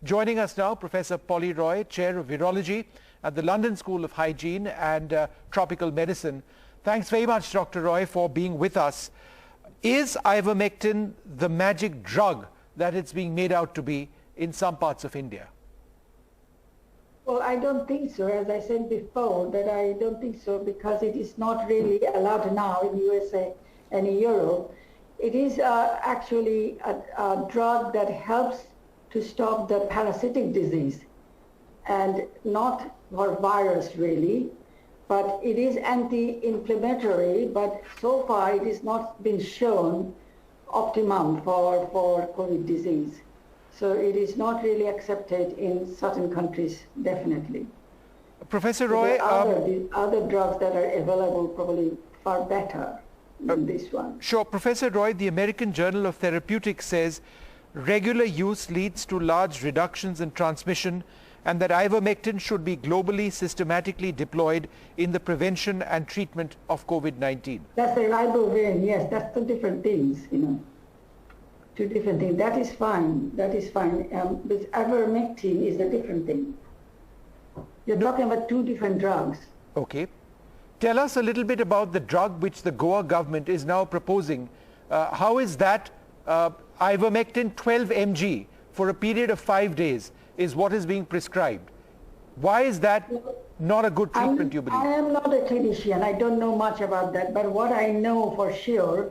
Joining us now, Professor Polly Roy, Chair of Virology at the London School of Hygiene and Tropical Medicine. Thanks very much, Dr. Roy, for being with us. Is ivermectin the magic drug that it's being made out to be in some parts of India? Well, I don't think so. As I said before, that I don't think so because it is not really allowed now in USA and in Europe. It is actually a drug that helps to stop the parasitic disease and not for virus really, but it is anti-inflammatory, but so far it has not been shown optimum for COVID disease. So it is not really accepted in certain countries, definitely. Professor Roy, other drugs that are available probably far better than this one. Sure. Professor Roy, the American Journal of Therapeutics says regular use leads to large reductions in transmission and that ivermectin should be globally systematically deployed in the prevention and treatment of COVID-19. That's the ribavirin, yes, that's two different things, you know. Two different things. That is fine. That is fine. But ivermectin is a different thing. You're talking about two different drugs. Okay. Tell us a little bit about the drug which the Goa government is now proposing. How is that ivermectin 12 mg for a period of 5 days is what is being prescribed? Why is that not a good treatment, you believe? I am not a clinician. I don't know much about that. But what I know for sure,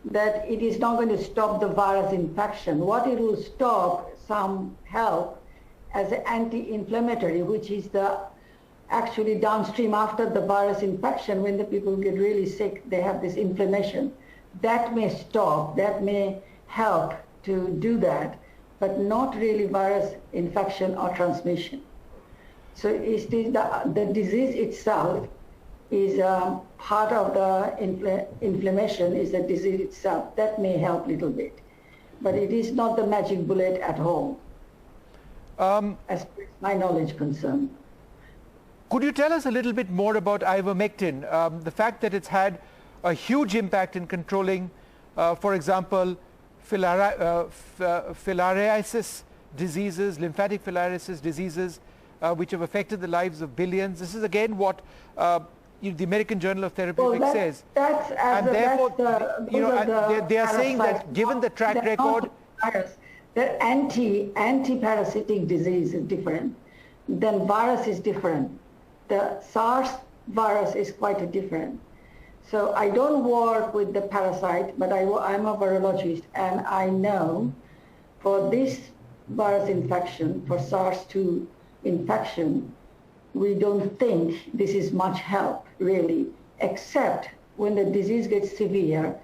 that it is not going to stop the virus infection. What it will stop, some help as an anti-inflammatory, which is the actually downstream after the virus infection, when the people get really sick, they have this inflammation. That may stop, that may help to do that, but not really virus infection or transmission. So it's the disease itself is part of the inflammation is the disease itself. That may help a little bit. But it is not the magic bullet at all, as far as my knowledge concerned. Could you tell us a little bit more about ivermectin? The fact that it's had a huge impact in controlling, for example, filariasis diseases, lymphatic filariasis diseases, which have affected the lives of billions. This is again what the American Journal of Therapeutics says. And therefore, they are saying that given the track record... The anti-parasitic disease is different. Then virus is different. The SARS virus is quite different. So I don't work with the parasite, but I'm a virologist, and I know for this virus infection, for SARS-2 infection, we don't think this is much help, really, except when the disease gets severe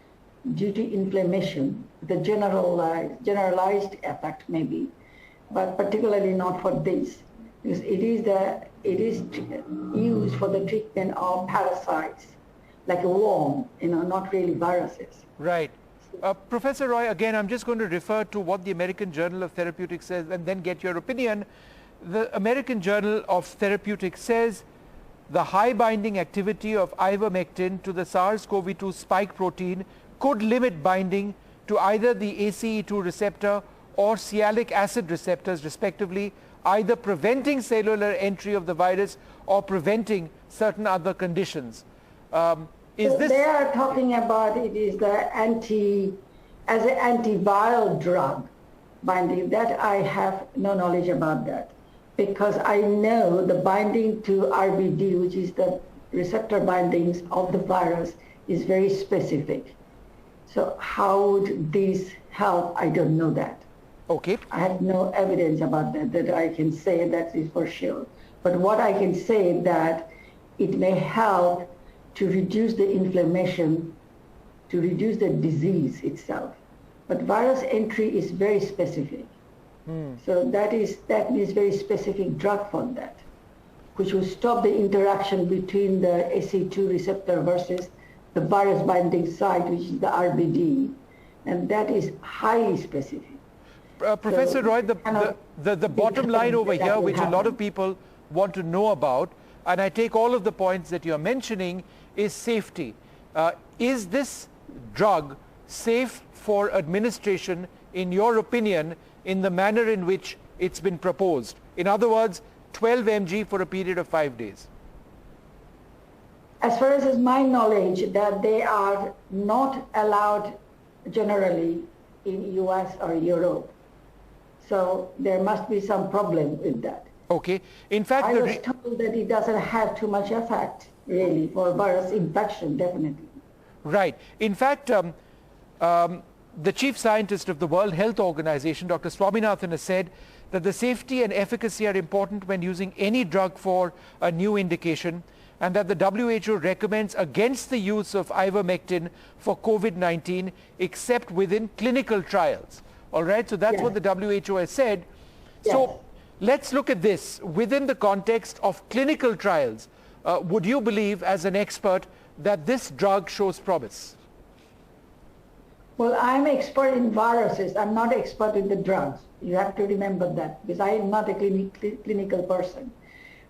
due to inflammation, the generalized effect maybe, but particularly not for this, because it is used for the treatment of parasites, like a worm, not really viruses. Right. Professor Roy, again, I'm just going to refer to what the American Journal of Therapeutics says and then get your opinion. The American Journal of Therapeutics says the high binding activity of ivermectin to the SARS-CoV-2 spike protein could limit binding to either the ACE2 receptor or sialic acid receptors respectively, either preventing cellular entry of the virus or preventing certain other conditions. They are talking about it is the as an antiviral drug binding. That I have no knowledge about that, because I know the binding to RBD, which is the receptor bindings of the virus, is very specific. So how would this help? I don't know that. Okay. I have no evidence about that I can say that is for sure. But what I can say that it may help to reduce the inflammation, to reduce the disease itself. But virus entry is very specific. So that means very specific drug for that, which will stop the interaction between the ACE2 receptor versus the virus binding site, which is the RBD, and that is highly specific. Professor Roy, the bottom line over here, which a lot of people want to know about, and I take all of the points that you're mentioning, is safety. Is this drug safe for administration, in your opinion, in the manner in which it's been proposed. In other words, 12 mg for a period of 5 days. As far as is my knowledge, that they are not allowed generally in US or Europe. So there must be some problem with that. Okay. In fact, I was told that it doesn't have too much effect, really, for virus infection, definitely. Right. In fact, the chief scientist of the World Health Organization, Dr. Swaminathan, has said that the safety and efficacy are important when using any drug for a new indication, and that the WHO recommends against the use of Ivermectin for COVID-19 except within clinical trials. All right, so that's what the WHO has said. So let's look at this within the context of clinical trials. Would you believe, as an expert, that this drug shows promise? Well, I'm expert in viruses. I'm not expert in the drugs. You have to remember that, because I am not a clinical person.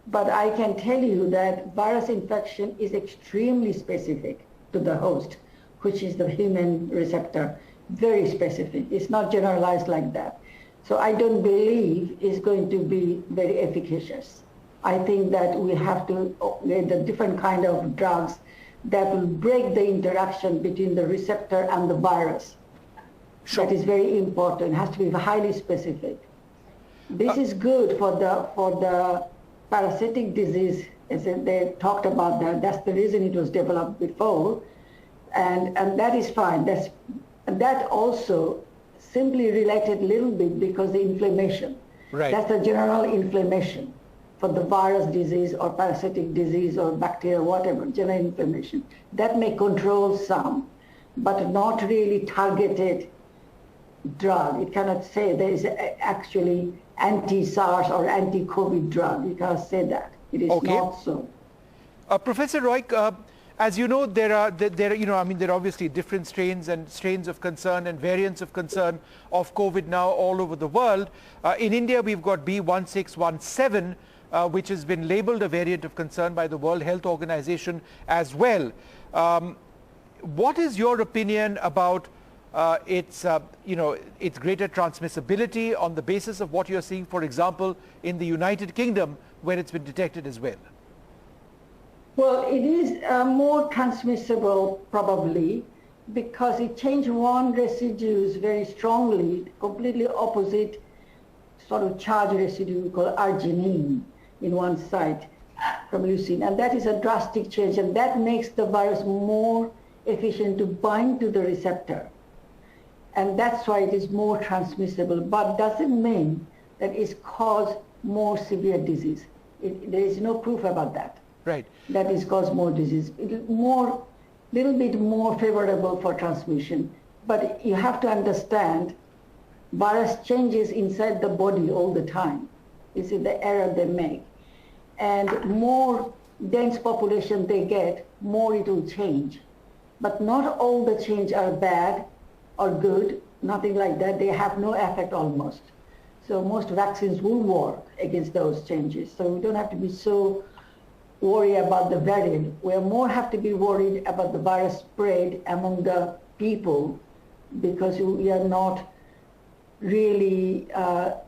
But I can tell you that virus infection is extremely specific to the host, which is the human receptor. Very specific. It's not generalized like that. So I don't believe it's going to be very efficacious. I think that we have to get the different kind of drugs that will break the interaction between the receptor and the virus. Sure. That is very important. It has to be highly specific. This is good for the parasitic disease, as they talked about that. That's the reason it was developed before, and that is fine. That also simply related a little bit because the inflammation. Right. That's the general inflammation for the virus disease or parasitic disease or bacteria, whatever, general inflammation. That may control some, but not really targeted drug. It cannot say there is actually anti-SARS or anti-COVID drug. You cannot say that. It is not so. Professor Roy, as you know, there are obviously different strains and strains of concern and variants of concern of COVID now all over the world. In India, we've got B1617, which has been labeled a variant of concern by the World Health Organization as well. What is your opinion about its greater transmissibility on the basis of what you're seeing, for example, in the United Kingdom, where it's been detected as well? Well, it is more transmissible probably because it changed one residues very strongly, completely opposite sort of charge residue called arginine in one site from leucine. And that is a drastic change, and that makes the virus more efficient to bind to the receptor. And that's why it is more transmissible, but doesn't mean that it's caused more severe disease. There is no proof about that. Right. That is cause more disease. Little bit more favorable for transmission. But you have to understand, virus changes inside the body all the time. This is the error they make. And more dense population they get, more it will change. But not all the change are bad or good, nothing like that. They have no effect almost. So most vaccines will work against those changes. So we don't have to be so worry about the variant. We more have to be worried about the virus spread among the people because we are not really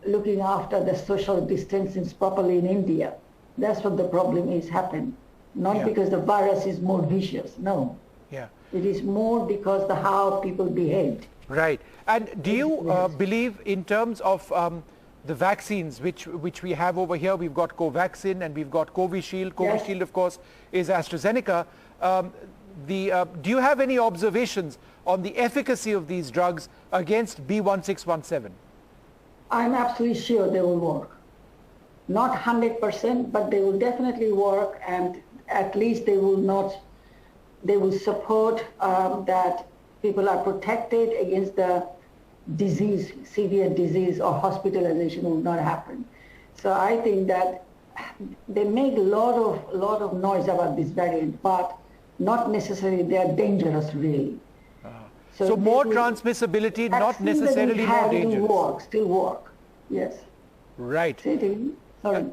looking after the social distancing properly in India. That's what the problem is happening. Not because the virus is more vicious, no. Yeah. It is more because of how people behaved. Right. And do you believe in terms of the vaccines which we have over here? We've got Covaxin and we've got Covishield. Covishield, of course, is AstraZeneca. Do you have any observations on the efficacy of these drugs against B1617? I'm absolutely sure they will work. Not 100%, but they will definitely work, and at least they will support that people are protected against the disease, severe disease or hospitalization will not happen. So I think that they make a lot of noise about this variant, but not necessarily they are dangerous really. So more transmissibility, not necessarily more dangerous. Still work, yes. Right. Sorry.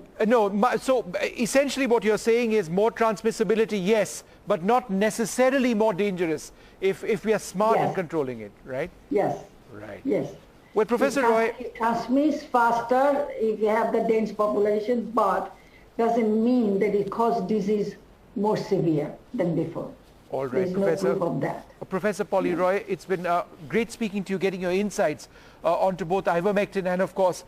So essentially what you're saying is more transmissibility, yes, but not necessarily more dangerous if we are smart in controlling it, right? Yes. Right. Yes. Well, Professor Roy, it transmits faster if you have the dense population, but doesn't mean that it causes disease more severe than before. all right, There's Professor. no proof of that. Professor Polly Roy, it's been great speaking to you, getting your insights onto both ivermectin and, of course,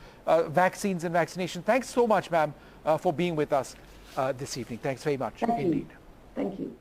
vaccines and vaccination. Thanks so much, ma'am, for being with us this evening. Thanks very much. Thank Indeed. you. Thank you.